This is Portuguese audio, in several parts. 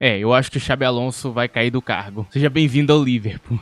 Eu acho que o Xabi Alonso vai cair do cargo. Seja bem-vindo ao Liverpool.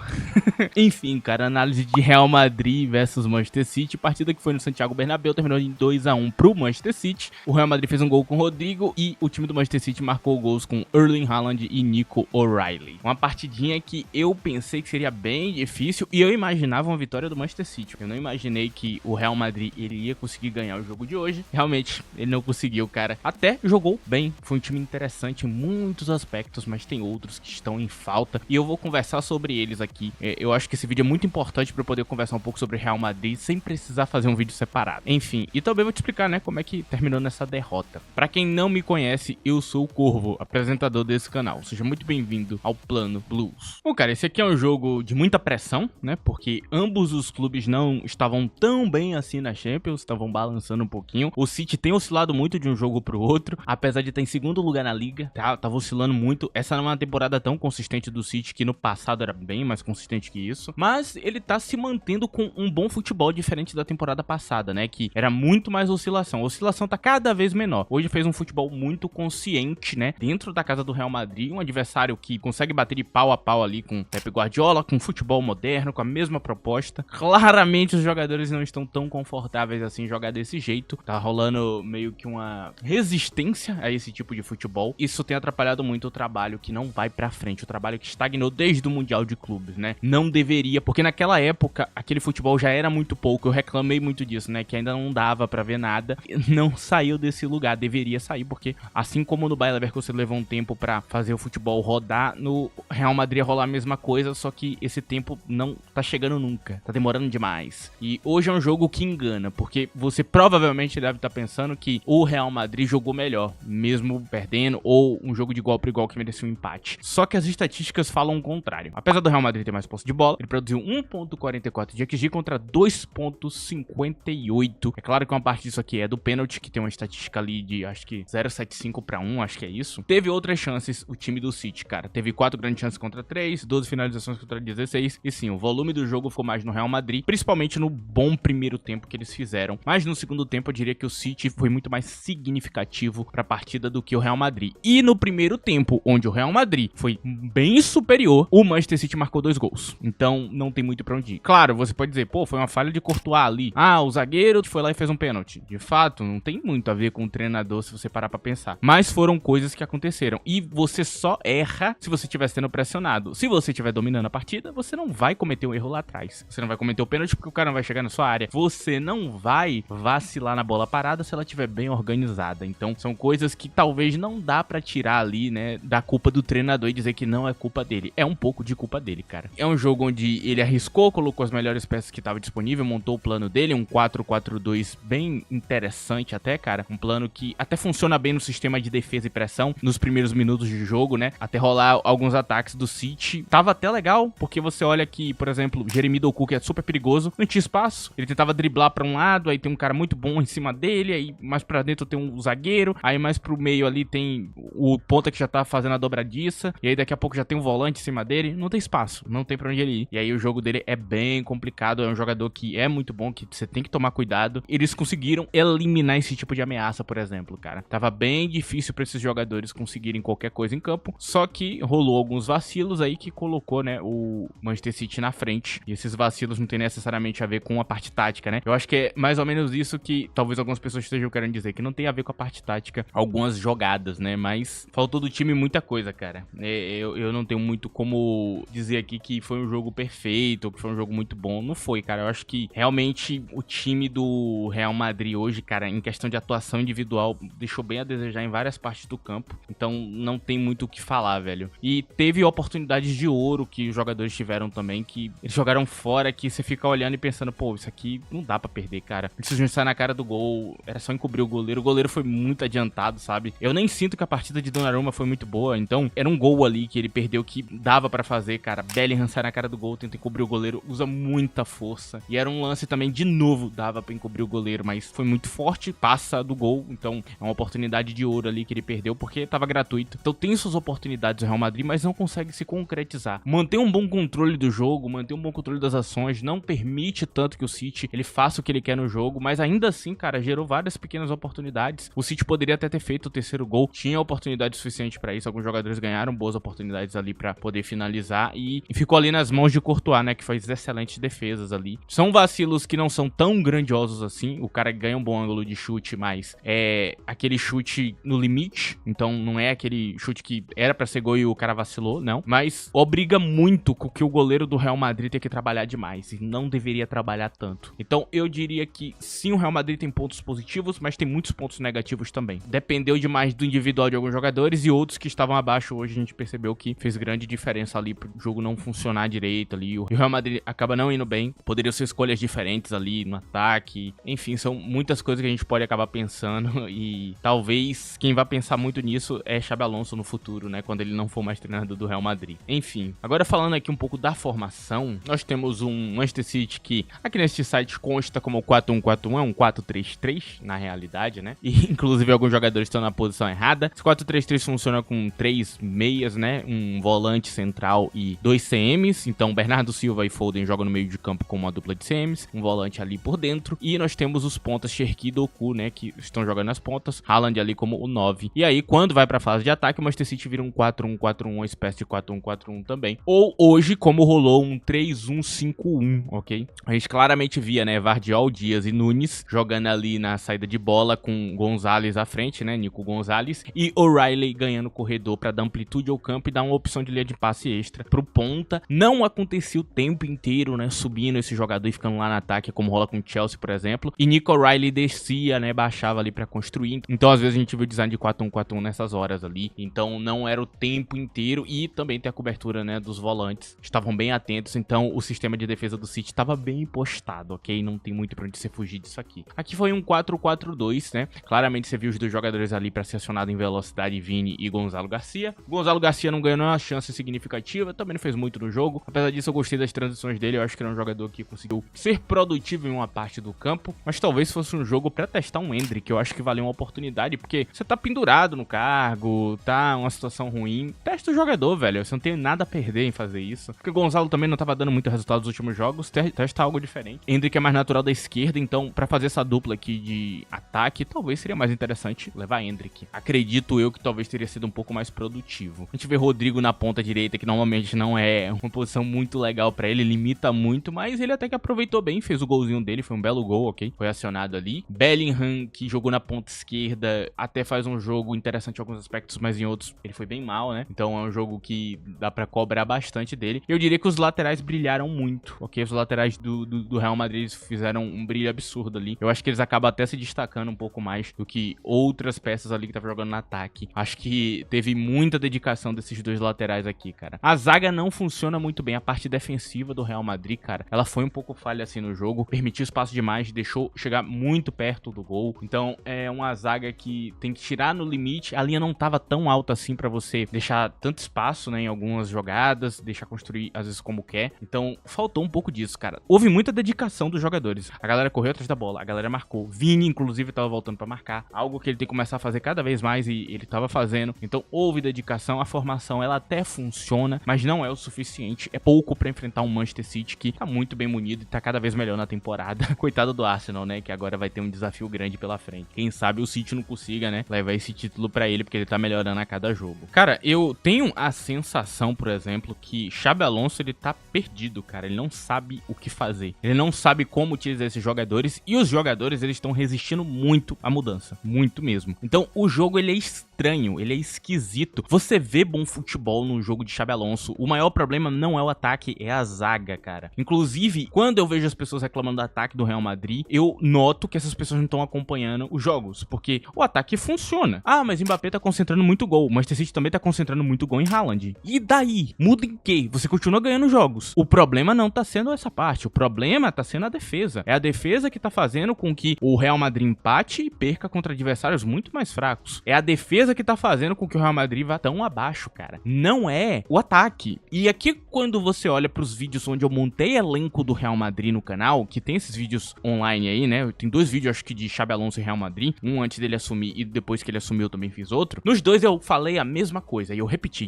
Enfim, cara, análise de Real Madrid versus Manchester City. Partida que foi no Santiago Bernabéu, terminou em 2-1 pro Manchester City. O Real Madrid fez um gol com o Rodrigo e o time do Manchester City marcou gols com Erling Haaland e Nico O'Reilly. Uma partidinha que eu pensei que seria bem difícil e eu imaginava uma vitória do Manchester City. Eu não imaginei que o Real Madrid ele ia conseguir ganhar o jogo de hoje. Realmente, ele não conseguiu, cara. Até jogou bem. Foi um time interessante em muitos aspectos, mas tem outros que estão em falta e eu vou conversar sobre eles aqui. Eu acho que esse vídeo é muito importante para eu poder conversar um pouco sobre Real Madrid sem precisar fazer um vídeo separado. Enfim, e também vou te explicar, né, como é que terminou nessa derrota. Para quem não me conhece, eu sou o Corvo, apresentador desse canal. Seja muito bem-vindo ao Plano Blues. Bom, cara, esse aqui é um jogo de muita pressão, né, porque ambos os clubes não estavam tão bem assim na Champions, estavam balançando um pouquinho. O City tem oscilado muito de um jogo pro outro, apesar de estar em segundo lugar na liga, tava oscilando muito. Essa não é uma temporada tão consistente do City, que no passado era bem mais consistente que isso. Mas ele tá se mantendo com um bom futebol, diferente da temporada passada, né? Que era muito mais oscilação. A oscilação tá cada vez menor. Hoje fez um futebol muito consciente, né? Dentro da casa do Real Madrid, um adversário que consegue bater de pau a pau ali com Pep Guardiola, com futebol moderno, com a mesma proposta. Claramente os jogadores não estão tão confortáveis assim em jogar desse jeito. Tá rolando meio que uma resistência a esse tipo de futebol. Isso tem atrapalhado muito o trabalho que não vai pra frente, o trabalho que estagnou desde o Mundial de Clubes, né? Não deveria, porque naquela época aquele futebol já era muito pouco, eu reclamei muito disso, né? Que ainda não dava pra ver nada, não saiu desse lugar, deveria sair, porque assim como no Bayer Leverkusen levou um tempo pra fazer o futebol rodar, no Real Madrid ia rolar a mesma coisa, só que esse tempo não tá chegando nunca, tá demorando demais. E hoje é um jogo que engana, porque você provavelmente deve estar pensando que o Real Madrid jogou melhor, mesmo perdendo, ou um jogo de igual para igual que mereceu um empate. Só que as estatísticas falam o contrário. Apesar do Real Madrid ter mais posse de bola, ele produziu 1.44 de XG contra 2.58. É claro que uma parte disso aqui é do pênalti, que tem uma estatística ali de, acho que 0.75 para 1, acho que é isso. Teve outras chances o time do City, cara. Teve 4 grandes chances contra 3, 12 finalizações contra 16. E sim, o volume do jogo ficou mais no Real Madrid, principalmente no bom primeiro tempo que eles fizeram. Mas no segundo tempo eu diria que o City foi muito mais significativo para a partida do que o Real Madrid. E no primeiro tempo, onde o Real Madrid foi bem superior, o Manchester City marcou 2 gols. Então não tem muito pra onde ir. Claro, você pode dizer, pô, foi uma falha de Courtois ali. Ah, o zagueiro foi lá e fez um pênalti. De fato, não tem muito a ver com o treinador se você parar pra pensar. Mas foram coisas que aconteceram. E você só erra se você estiver sendo pressionado. Se você estiver dominando a partida, você não vai cometer um erro lá atrás. Você não vai cometer o pênalti porque o cara não vai chegar na sua área. Você não vai vacilar na bola parada se ela estiver bem organizada. Então, são coisas que talvez não dá pra tirar ali, né, da culpa do treinador e dizer que não é culpa dele. É um pouco de culpa dele, cara. É um jogo onde ele arriscou, colocou as melhores peças que estavam disponível, montou o plano dele, um 4-4-2 bem interessante até, cara. Um plano que até funciona bem no sistema de defesa e pressão nos primeiros minutos de jogo, né? Até rolar alguns ataques do City. Tava até legal, porque você olha que, por exemplo, Jeremy Doku, que é super perigoso, não tinha espaço. Ele tentava driblar pra um lado, aí tem um cara muito bom em cima dele, aí mais pra dentro tem um zagueiro, aí mais pro meio ali tem o ponta que já tá fazendo a dobradiça, e aí daqui a pouco já tem um volante em cima dele. Não tem espaço, não tem pra onde ele ir. E aí o jogo dele é bem complicado, é um jogador que é muito bom, que você tem que tomar cuidado. Eles conseguiram eliminar esse tipo de ameaça, por exemplo, cara. Tava bem difícil pra esses jogadores conseguirem qualquer coisa em campo, só que rolou alguns vacilos aí que colocou, né, o Manchester City na frente. E esses vacilos não tem necessariamente a ver com a parte tática, né? Eu acho que é mais ou menos isso que talvez algumas pessoas estejam querendo dizer, que não tem a ver com a parte tática, algumas jogadas, né? Mas faltou do time muita coisa, cara. Eu não tenho muito como dizer aqui que foi um jogo perfeito, ou que foi um jogo muito bom. Não foi, cara. Eu acho que realmente o time do Real Madrid hoje, cara, em questão de atuação individual, deixou bem a desejar em várias partes do campo. Então não tem muito o que falar, velho. E teve oportunidades de ouro que os jogadores tiveram também, que eles jogaram fora, que você fica olhando e pensando, pô, isso aqui não dá pra perder, cara. Eles sair na cara do gol, era só encobrir o goleiro. O goleiro foi muito adiantado, sabe? Eu nem sinto que a partida de Donnarumma foi muito boa, então era um gol ali que ele perdeu que dava pra fazer, cara. Bellingham sai na cara do gol, tenta encobrir o goleiro, usa muita força. E era um lance também, de novo, dava pra encobrir o goleiro, mas foi muito forte, passa do gol, então é uma oportunidade de ouro ali que ele perdeu, porque tava gratuito. Então tem suas oportunidades o Real Madrid, mas não consegue se concretizar. Manter um bom controle do jogo, manter um bom controle das ações, não permite tanto que o City ele faça o que ele quer no jogo, mas ainda assim, cara, gerou várias pequenas oportunidades. O City poderia até ter feito o terceiro gol, tinha oportunidade suficiente pra isso. Alguns jogadores ganharam boas oportunidades ali pra poder finalizar e ficou ali nas mãos de Courtois, né, que faz excelentes defesas ali. São vacilos que não são tão grandiosos assim. O cara ganha um bom ângulo de chute, mas é aquele chute no limite. Então não é aquele chute que era pra ser gol e o cara vacilou, não. Mas obriga muito com que o goleiro do Real Madrid tem que trabalhar demais e não deveria trabalhar tanto. Então eu diria que sim, o Real Madrid tem pontos positivos, mas tem muitos pontos negativos também. Dependeu demais do individual de alguns jogadores e outros que estavam abaixo hoje a gente percebeu que fez grande diferença ali pro jogo não funcionar direito ali. O Real Madrid acaba não indo bem. Poderiam ser escolhas diferentes ali no ataque. Enfim, são muitas coisas que a gente pode acabar pensando e talvez quem vai pensar muito nisso é Xabi Alonso no futuro, né? Quando ele não for mais treinador do Real Madrid. Enfim, agora falando aqui um pouco da formação, nós temos um Manchester City que aqui neste site consta como 4-1-4-1, é um 4-3-3 na realidade, né? E inclusive alguns jogadores estão na posição errada. Esse 4-3-3 funciona com 3 meias, né? Um volante central e 2 CMs. Então Bernardo Silva e Foden jogam no meio de campo com uma dupla de CMs, um volante ali por dentro. E nós temos os pontas Cherki e Doku, né? Que estão jogando nas pontas. Haaland ali como o 9. E aí, quando vai pra fase de ataque, o Manchester City vira um 4-1-4-1, uma espécie de 4-1-4-1 também. Ou hoje, como rolou um 3-1-5-1, ok? A gente claramente via, né? Vardiol, Dias e Nunes jogando ali na saída de bola com Gonzalez à frente, né? Nico Gonzalez. E O'Reilly ganhando o corredor pra dar amplitude ao campo e dar uma opção de linha de passe extra pro ponta. Não acontecia o tempo inteiro, né? Subindo esse jogador e ficando lá no ataque, como rola com o Chelsea, por exemplo. E Nico O'Reilly descia, né? Baixava ali pra construir. Então, às vezes, a gente viu o design de 4-1-4-1 nessas horas ali. Então, não era o tempo inteiro. E também tem a cobertura, né? Dos volantes. Estavam bem atentos. Então, o sistema de defesa do City estava bem postado, ok? Não tem muito pra onde você fugir disso aqui. Aqui foi um 4-4-2, né? Claramente você viu os dois jogadores ali pra ser acionado em velocidade, Vini e Gonzalo Garcia. Gonzalo Garcia não ganhou nenhuma chance significativa, também não fez muito no jogo. Apesar disso, eu gostei das transições dele. Eu acho que ele é um jogador que conseguiu ser produtivo em uma parte do campo. Mas talvez fosse um jogo pra testar um Endrick, eu acho que valeu uma oportunidade, porque você tá pendurado no cargo, tá uma situação ruim. Testa o jogador, velho. Você não tem nada a perder em fazer isso. Porque o Gonzalo também não tava dando muito resultado nos últimos jogos. Testa algo diferente. Endrick é mais natural da esquerda, então pra fazer essa dupla aqui de ataque, talvez seria mais interessante levar Endrick. Acredito eu que talvez teria sido um pouco mais produtivo. A gente vê Rodrigo na ponta direita, que normalmente não é uma posição muito legal pra ele, limita muito, mas ele até que aproveitou bem, fez o golzinho dele, foi um belo gol, ok? Foi acionado ali. Bellingham, que jogou na ponta esquerda, até faz um jogo interessante em alguns aspectos, mas em outros ele foi bem mal, né? Então é um jogo que dá pra cobrar bastante dele. Eu diria que os laterais brilharam muito, ok? Os laterais do Real Madrid fizeram um brilho absurdo ali. Eu acho que eles acabam até se destacando um pouco mais do que outras peças ali que estavam jogando no ataque. Acho que teve muita dedicação desses dois laterais aqui, cara. A zaga não funciona muito bem. A parte defensiva do Real Madrid, cara, ela foi um pouco falha assim no jogo. Permitiu espaço demais, deixou chegar muito perto do gol. Então é uma zaga que tem que tirar no limite. A linha não tava tão alta assim pra você deixar tanto espaço, né, em algumas jogadas, deixar construir às vezes como quer. Então faltou um pouco disso, cara. Houve muita dedicação dos jogadores. A galera correu atrás da bola, a galera marcou. Vini, inclusive, tava voltando pra marcar. Algo que ele tem que começar a fazer cada vez mais e ele tava fazendo. Então houve dedicação. A formação, ela até funciona, mas não é o suficiente. É pouco pra enfrentar um Manchester City que tá muito bem munido e tá cada vez melhor na temporada. Coitado do Arsenal, né, que agora vai ter um desafio grande pela frente. Quem sabe o City não consiga, né, levar esse título pra ele, porque ele tá melhorando a cada jogo. Cara, eu tenho a sensação, por exemplo, que Xabi Alonso, ele tá perdido, cara. Ele não sabe o que fazer. Ele não sabe como utilizar esses jogadores e os jogadores, eles estão resistindo muito à mudança. Muito mesmo. Então, o jogo, ele é estranho, ele é esquisito. Você vê bom futebol no jogo de Xabi Alonso. O maior problema não é o ataque, é a zaga, cara. Inclusive, quando eu vejo as pessoas reclamando do ataque do Real Madrid, eu noto que essas pessoas não estão acompanhando os jogos, porque o ataque funciona. Ah, mas o Mbappé tá concentrando muito gol. O Manchester City também tá concentrando muito gol em Haaland. E daí? Muda em quê? Você continua ganhando jogos. O problema não tá sendo essa parte. O problema tá sendo a defesa. É a defesa que tá fazendo com que o Real Madrid empate e perca contra adversários muito mais fracos. É a defesa que tá fazendo com que o Real Madrid vá tão abaixo, cara. Não é o ataque. E aqui, quando você olha pros vídeos onde eu montei elenco do Real Madrid no canal, que tem esses vídeos online aí, né? Tem 2 vídeos, acho que de Xabi Alonso e Real Madrid. Um antes dele assumir e depois que ele assumiu eu também fiz outro. Nos 2 eu falei a mesma coisa. E eu repeti.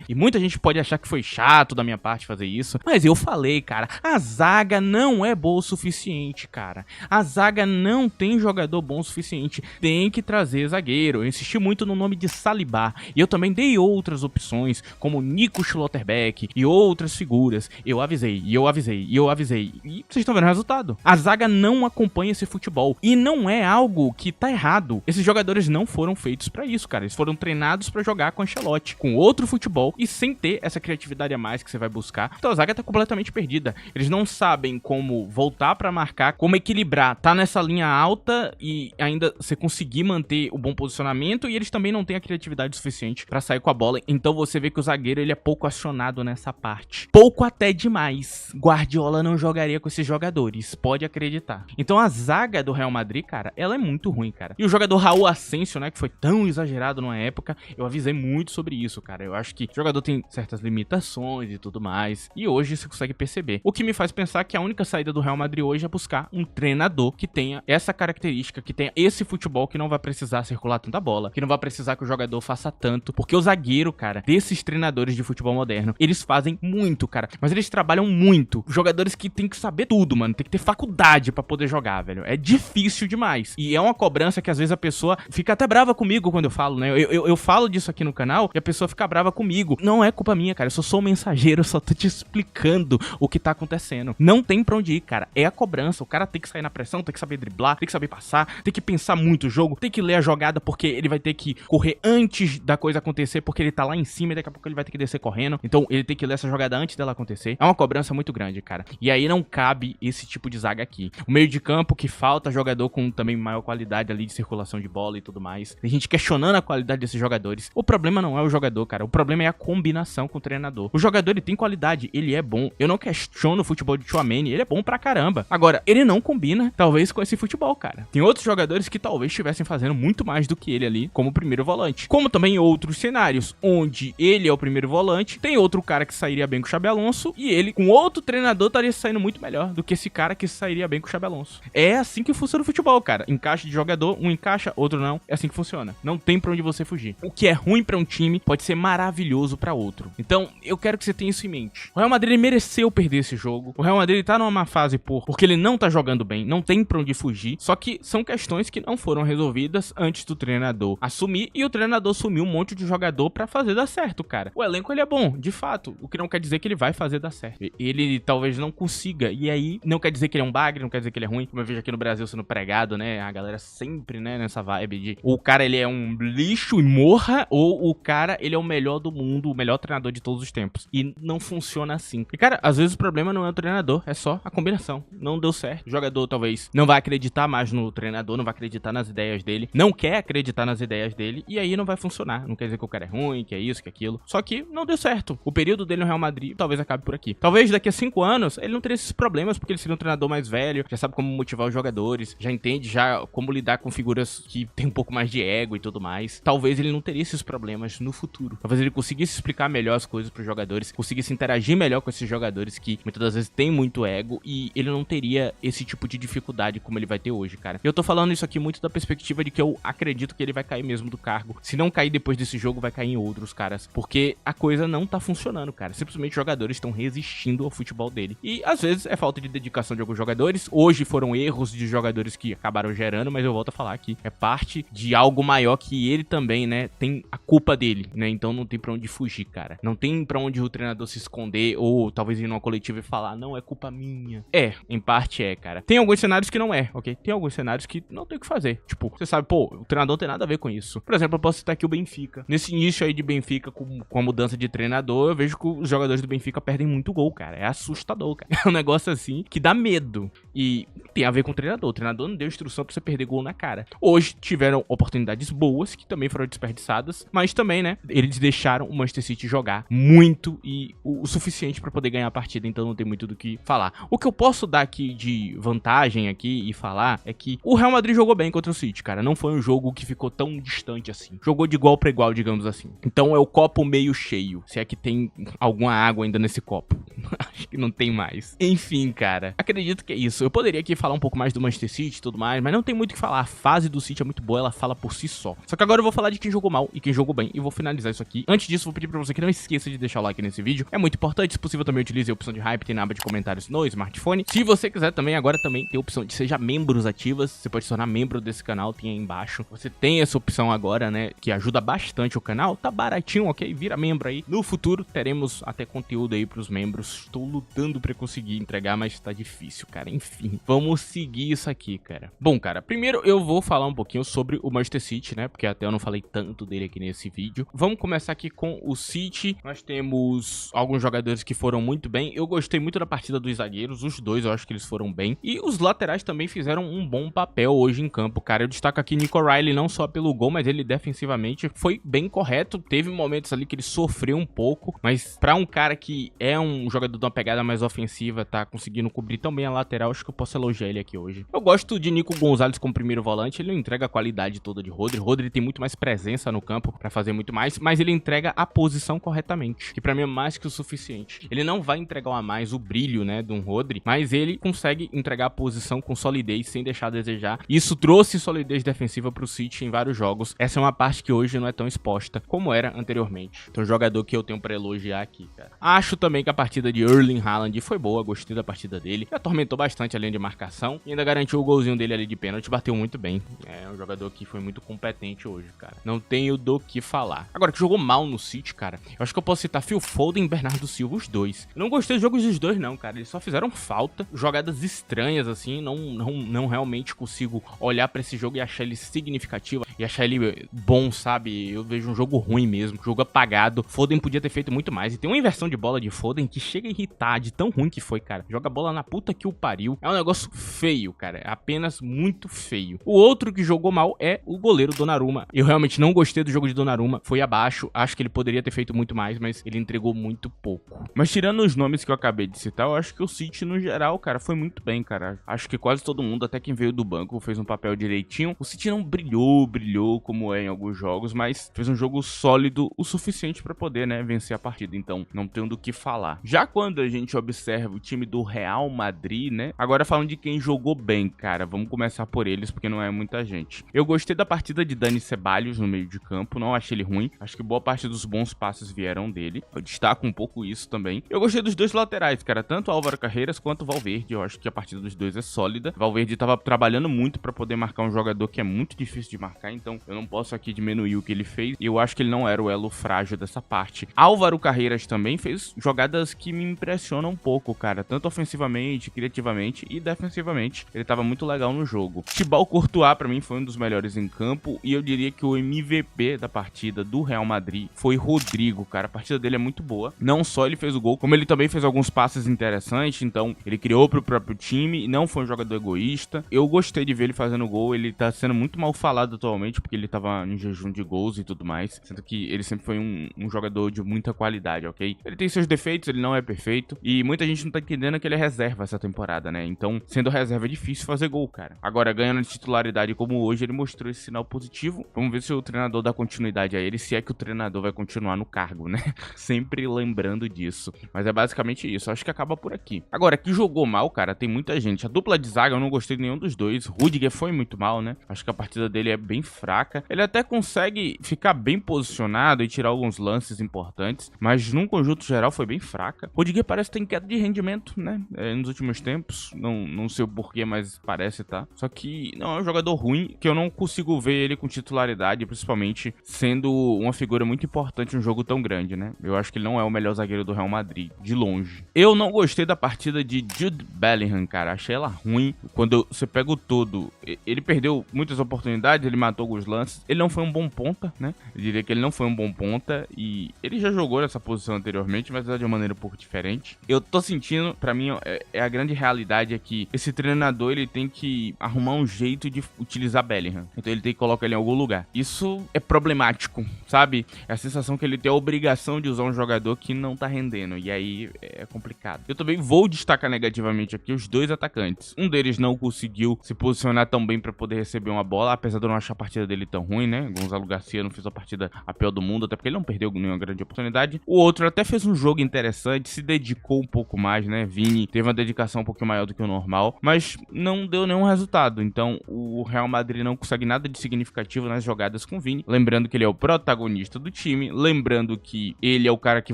E muita gente pode achar que foi chato da minha parte fazer isso. Mas eu falei, cara, a zaga não é boa o suficiente, cara. A zaga não tem jogador bom o suficiente. Tem que trazer zagueiro. Eu insisti insisti muito no nome de Saliba, e eu também dei outras opções, como Nico Schlotterbeck e outras figuras. Eu avisei, e eu avisei, e eu avisei, e vocês estão vendo o resultado. A zaga não acompanha esse futebol, e não é algo que tá errado. Esses jogadores não foram feitos pra isso, cara. Eles foram treinados pra jogar com Ancelotti, com outro futebol, e sem ter essa criatividade a mais que você vai buscar. Então a zaga tá completamente perdida. Eles não sabem como voltar pra marcar, como equilibrar, tá nessa linha alta e ainda você conseguir manter o bom posicionamento, e eles também não têm a criatividade suficiente pra sair com a bola. Então você vê que o zagueiro, ele é pouco acionado nessa parte. Pouco até demais. Guardiola não jogaria com esses jogadores, pode acreditar. Então a zaga do Real Madrid, cara, ela é muito ruim, cara. E o jogador Raul Asensio, né, que foi tão exagerado numa época, eu avisei muito sobre isso, cara. Eu acho que o jogador tem certas limitações e tudo mais, e hoje você consegue perceber. O que me faz pensar que a única saída do Real Madrid hoje é buscar um treinador que tenha essa característica, que tenha esse futebol, que não vai precisar circular tanta bola, que não vai precisar que o jogador faça tanto, porque o zagueiro, cara, desses treinadores de futebol moderno, eles fazem muito, cara, mas eles trabalham muito. Jogadores que tem que saber tudo, mano, tem que ter faculdade pra poder jogar, velho. É difícil demais. E é uma cobrança que às vezes a pessoa fica até brava comigo quando eu falo, né? Eu falo disso aqui no canal e a pessoa fica brava comigo. Não é culpa minha, cara. Eu só sou um mensageiro, eu só tô te explicando o que tá acontecendo. Não tem pra onde ir, cara. É a cobrança. O cara tem que sair na pressão, tem que saber driblar, tem que saber passar, tem que pensar muito o jogo, tem que ler a jogada, porque ele vai ter que correr antes da coisa acontecer, porque ele tá lá em cima e daqui a pouco ele vai ter que descer correndo. Então ele tem que ler essa jogada antes dela acontecer. É uma cobrança muito grande, cara. E aí não cabe esse tipo de zaga aqui. O meio de campo, que falta jogador com também maior qualidade ali de circulação de bola e tudo mais. Tem gente questionando a qualidade desses jogadores. O problema não é o jogador, cara. O problema é a combinação com o treinador. O jogador, ele tem qualidade, ele é bom. Eu não questiono o futebol de Tchouaméni, ele é bom pra caramba. Agora, ele não combina, talvez, com esse futebol, cara. Tem outros jogadores que talvez estivessem fazendo muito mais do que ele ali como primeiro volante. Como também outros cenários, onde ele é o primeiro volante, tem outro cara que sairia bem com o Xabi Alonso, e ele, com outro treinador, estaria saindo muito melhor do que esse cara que sairia bem com o Xabi Alonso. É assim que funciona o futebol, cara. Encaixe de jogador, um encaixa, outro não. É assim que funciona. Não tem pra onde você fugir. O que é ruim pra um time pode ser maravilhoso pra outro. Então, eu quero que você tenha isso em mente. O Real Madrid mereceu perder esse jogo. O Real Madrid tá numa má fase porque ele não tá jogando bem, não tem pra onde fugir. Só que são questões que não foram resolvidas antes do treinador assumir, e o treinador sumiu um monte de jogador pra fazer dar certo, cara. O elenco, ele é bom, de fato. O que não quer dizer que ele vai fazer dar certo. Ele talvez não consiga, e aí não quer dizer que ele é um bagre, não quer dizer que ele é ruim. Como eu vejo aqui no Brasil sendo pregado, né? A galera sempre, né, nessa vibe de o cara, ele é um lixo e morra, ou o cara, ele é o melhor do mundo, o melhor treinador de todos os tempos. E não funciona assim. E, cara, às vezes o problema não é o treinador, é só a combinação. Não deu certo. O jogador talvez não vai acreditar mais no treinador, não vai acreditar nas ideias dele, não quer acreditar nas ideias dele, e aí não vai funcionar. Não quer dizer que o cara é ruim, que é isso, que é aquilo. Só que não deu certo. O período dele no Real Madrid talvez acabe por aqui. Talvez daqui a 5 anos ele não teria esses problemas, porque ele seria um treinador mais velho, já sabe como motivar os jogadores, já entende já como lidar com figuras que tem um pouco mais de ego e tudo mais. Talvez ele não teria esses problemas no futuro. Talvez ele conseguisse explicar melhor as coisas pros jogadores, conseguisse interagir melhor com esses jogadores que muitas das vezes têm muito ego, e ele não teria esse tipo de dificuldade como ele vai ter hoje, cara. Eu tô falando isso aqui muito da perspectiva de que eu acredito que ele vai cair mesmo do cargo. Se não cair depois desse jogo, vai cair em outros, caras, porque a coisa não tá funcionando, cara. Simplesmente os jogadores estão resistindo ao futebol dele. E às vezes é falta de dedicação de alguns jogadores. Hoje foram erros de jogadores que acabaram gerando, mas eu volto a falar que é parte de algo maior que ele também, né, tem a culpa dele, né? Então não tem pra onde fugir, cara. Não tem pra onde o treinador se esconder, ou talvez ir numa coletiva e falar, não, é culpa minha. É, em parte é, cara. Tem alguns cenários que não é, ok? Tem alguns cenários que não tem o que fazer. Tipo, você sabe, pô, o treinador não tem nada a ver com isso. Por exemplo, eu posso citar aqui o Benfica. Nesse início aí de Benfica, com a mudança de treinador, eu vejo que os jogadores do Benfica perdem muito gol, cara. É assustador, cara. É um negócio assim que dá medo. E tem a ver com o treinador. O treinador não deu instrução pra você perder gol na cara. Hoje tiveram oportunidades boas, que também foram desperdiçadas, mas também, né, eles deixaram o Manchester City jogar muito e o suficiente pra poder ganhar a partida, então não tem muito do que falar. O que eu posso dar aqui de vantagem aqui e falar é que o Real Madrid jogou bem contra o City, cara. Não foi um jogo que ficou tão distante assim. Jogou de igual pra igual, digamos assim. Então é o copo meio cheio, se é que tem alguma água ainda nesse copo. Acho que não tem mais. Enfim, cara, acredito que é isso. eu poderia aqui falar um pouco mais do Manchester City e tudo mais, mas não tem muito o que falar. A fase do City é muito boa, ela fala por si só. Só que agora eu vou falar de quem jogou mal e quem jogou bem, e vou finalizar isso aqui. Antes disso, vou pedir pra você que não esqueça de deixar o like nesse vídeo. É muito importante, se possível também utilize a opção de hype, tem na aba de comentários no smartphone. Se você quiser também, agora também tem a opção de seja membros ativas, você pode se tornar membro desse canal, tem aí embaixo. Você tem essa opção agora, né, que ajuda bastante o canal, tá baratinho, ok? Vira membro aí. No futuro, teremos até conteúdo aí pros membros. Estou lutando pra conseguir entregar, mas tá difícil, cara. Enfim, vamos seguir isso aqui, cara. Bom, cara, primeiro eu vou falar um pouquinho sobre o Manchester City, né, porque até eu não falei tanto dele aqui nesse vídeo. Vamos começar aqui com o City. Nós temos alguns jogadores que foram muito bem. Eu gostei muito da partida dos zagueiros, os dois eu acho que eles foram bem. E os laterais também fizeram um bom papel hoje em campo, cara. Eu destaco aqui Nico Riley não só pelo gol, mas ele defensivamente foi bem correto. Teve momentos ali que ele sofreu um pouco, mas pra um cara que é um jogador de uma pegada mais ofensiva, tá conseguindo cobrir tão bem a lateral, acho que eu posso elogiar ele aqui hoje. Eu gosto de Nico Gonzalez como primeiro volante, ele não entrega a qualidade toda de Rodri. Rodri tem muito mais presença no campo pra fazer muito mais, mas ele entrega a posição corretamente, que pra mim é mais que o suficiente. Ele não vai entregar a mais o brilho, né, de um Rodri, mas ele consegue entregar a posição com solidez, sem deixar a desejar. Isso trouxe solidez defensiva pro City em vários jogos. Essa é uma parte que hoje não é tão exposta como era anteriormente. Então, jogador que eu tenho pra elogiar aqui, cara. Acho também que a partida de Erling Haaland foi boa, gostei da partida dele. Ele atormentou bastante a linha de marcação e ainda garantiu o golzinho dele ali de pênalti, bateu muito bem. É um jogador que foi muito competente hoje, cara. Não tenho do que falar. Agora, que jogou mal no City, cara, eu acho que eu posso citar Phil Foden e Bernardo Silva, os dois. Eu não gostei dos jogos dos dois, não, cara. Eles só fizeram falta, jogadas estranhas, assim. Não realmente consigo olhar pra esse jogo e achar ele significativo e achar ele bom, sabe? Eu vejo um jogo ruim mesmo, jogo apagado. Foden podia ter feito muito mais. E tem uma inversão de bola de Foden que chega a irritar de tão ruim que foi, cara. Joga a bola na puta que o pariu. É um negócio feio, cara. É apenas muito feio. O outro que jogou mal é o goleiro Donnarumma. Eu realmente não gostei do jogo de Donnarumma. Foi abaixo. Acho que ele poderia ter feito muito mais, mas ele entregou muito pouco. Mas tirando os nomes que eu acabei de citar, eu acho que o City, no geral, cara, foi muito bem, cara. Acho que quase todo mundo, até quem veio do banco, fez um papel direitinho. O City não brilhou como é em alguns jogos, mas fez um jogo sólido o suficiente pra poder, né, vencer a partida. Então, não tenho do que falar. Já quando a gente observa o time do Real Madrid, né, agora falando de quem jogou bem, cara, vamos começar por eles, porque não é muita gente. Eu gostei da partida de Dani Ceballos no meio de campo, não achei ele ruim. Acho que boa parte dos bons passes vieram dele. Eu destaco um pouco isso também. Eu gostei dos dois laterais, cara, tanto o Álvaro Carreiras quanto o Valverde. Eu acho que a partida dos dois é sólida. O Valverde tava trabalhando muito pra poder marcar um jogador que é muito difícil de marcar, então eu não posso aqui diminuir o que ele fez. E eu acho que ele não era o elo frágil dessa parte. Álvaro Carreiras também fez jogadas que me impressionam um pouco, cara, tanto ofensivamente, criativamente e defensivamente. Ele tava muito legal no jogo. Thibaut Courtois pra mim foi um dos melhores em campo, e eu diria que o MVP da partida do Real Madrid foi Rodrigo, cara. A partida dele é muito boa. Não só ele fez o gol, como ele também fez alguns passes interessantes, então ele criou pro próprio time e não foi um jogador egoísta. Eu gostei de ver ele fazendo gol. Ele tá sendo muito mal falado atualmente, porque ele tava em jejum de gols e tudo mais, sendo que ele sempre foi um jogador de muita qualidade, ok? Ele tem seus defeitos, ele não é perfeito, e muita gente não tá entendendo que ele é reserva essa temporada, né? Então, sendo reserva é difícil fazer gol, cara. Agora, ganhando titularidade como hoje, ele mostrou esse sinal positivo. Vamos ver se o treinador dá continuidade a ele, se é que o treinador vai continuar no cargo, né? Sempre lembrando disso. Mas é basicamente isso. Acho que acaba por aqui. Agora, que jogou mal, cara, tem muita gente. A dupla de zaga, eu não gostei de nenhum dos dois. Rudiger foi muito mal, né? Acho que a partida dele é bem fraca. Ele até consegue ficar bem posicionado e tirar alguns lances importantes, mas num conjunto geral foi bem fraca. Rudiger parece ter queda de rendimento, né? Nos últimos tempos. Não sei o porquê, mas parece, tá? Só que não é um jogador ruim, que eu não consigo ver ele com titularidade, principalmente sendo uma figura muito importante em um jogo tão grande, né? Eu acho que ele não é o melhor zagueiro do Real Madrid, de longe. Eu não gostei da partida de Jude Bellingham, cara. Achei ela ruim. Quando você pega o todo, ele perdeu muitas oportunidades, ele matou alguns lances. Ele não foi um bom ponta, né? Eu diria que ele não foi um bom ponta, e ele já jogou nessa posição anteriormente, mas de uma maneira um pouco diferente. Eu tô sentindo, pra mim, a grande realidade é que esse treinador, ele tem que arrumar um jeito de utilizar Bellingham. Então ele tem que colocar ele em algum lugar. Isso é problemático, sabe? É a sensação que ele tem a obrigação de usar um jogador que não tá rendendo, e aí é complicado. Eu também vou destacar negativamente aqui os dois atacantes. Um deles não conseguiu se posicionar tão bem pra poder receber uma bola, apesar de eu não achar a partida dele tão ruim, né? Gonzalo Garcia não fez a partida a pior do mundo, até porque ele não perdeu nenhuma grande oportunidade. O outro até fez um jogo interessante, se dedicou um pouco mais, né? Vini teve uma dedicação um pouquinho maior do que o normal, mas não deu nenhum resultado. Então o Real Madrid não consegue nada de significativo nas jogadas com o Vini, lembrando que ele é o protagonista do time, lembrando que ele é o cara que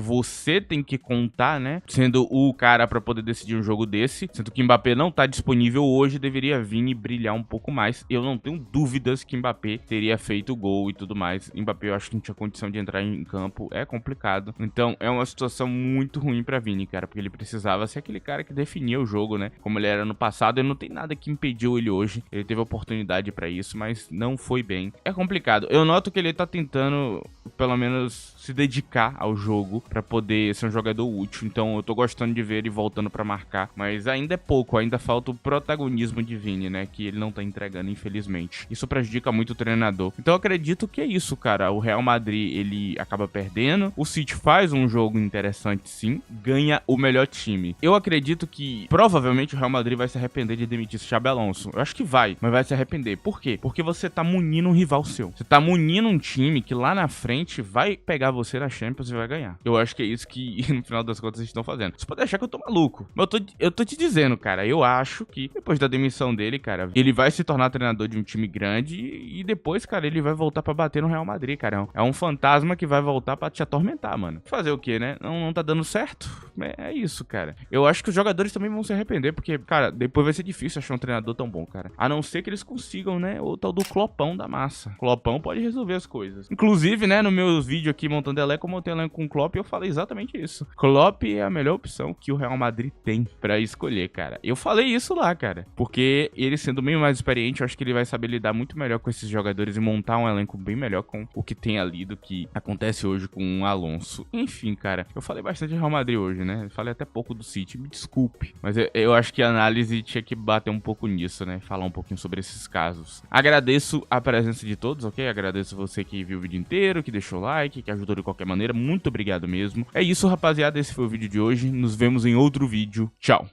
você tem que contar, né, sendo o cara pra poder decidir um jogo desse, sendo que Mbappé não tá disponível hoje, deveria Vini brilhar um pouco mais. Eu não tenho dúvidas que Mbappé teria feito o gol e tudo mais. Mbappé eu acho que não tinha condição de entrar em campo, é complicado. Então é uma situação muito ruim pra Vini, cara, porque ele precisava ser aquele cara que definia o jogo, né, como ele era no passado, e não tem nada que impediu ele hoje. Ele teve oportunidade pra isso, mas não foi bem. É complicado. Eu noto que ele tá tentando, pelo menos, se dedicar ao jogo pra poder ser um jogador útil. Então eu tô gostando de ver ele voltando pra marcar, mas ainda é pouco, ainda falta o protagonismo de Vini, né, que ele não tá entregando, infelizmente. Isso prejudica muito o treinador. Então eu acredito que é isso, cara. O Real Madrid, ele acaba perdendo. O City faz um jogo interessante, sim. Ganha o melhor time. Eu acredito que, provavelmente, o Real Madrid vai se arrepender de demitir esse Xabi Alonso. Eu acho que vai, mas vai se arrepender. Por quê? Porque você tá munindo um rival seu. Você tá munindo um time que lá na frente vai pegar você na Champions e vai ganhar. Eu acho que é isso que, no final das contas, eles estão fazendo. Você pode achar que eu tô maluco, mas eu tô te dizendo, cara, eu acho que depois da demissão dele, cara, ele vai se tornar treinador de um time grande e depois, cara, ele vai voltar pra bater no Real Madrid, cara. É um fantasma que vai voltar pra te atormentar, mano. Fazer o quê, né? Não tá dando certo? É isso, cara. Eu acho que os jogadores também vão se arrepender, porque, cara, depois vai ser difícil achar um treinador tão bom, cara. A não ser que eles consigam, né, o tal do Clopão da massa. Clopão pode resolver as coisas. Inclusive, né, no meu vídeo aqui montando elenco, eu montei elenco com o Klopp e eu falei exatamente isso. Klopp é a melhor opção que o Real Madrid tem pra escolher, cara. Eu falei isso lá, cara. Porque ele sendo bem mais experiente, eu acho que ele vai saber lidar muito melhor com esses jogadores e montar um elenco bem melhor com o que tem ali do que acontece hoje com o Alonso. Enfim, cara, eu falei bastante de Real Madrid hoje, né? Falei até pouco do City, me desculpe. Mas eu acho que a análise tinha que bater um pouco nisso, né? Falar um pouquinho sobre esses casos. Agradeço a presença de todos, ok? Agradeço você que viu o vídeo inteiro, que deixou like, que ajudou de qualquer maneira. Muito obrigado mesmo. É isso, rapaziada. Esse foi o vídeo de hoje. Nos vemos em outro vídeo. Tchau!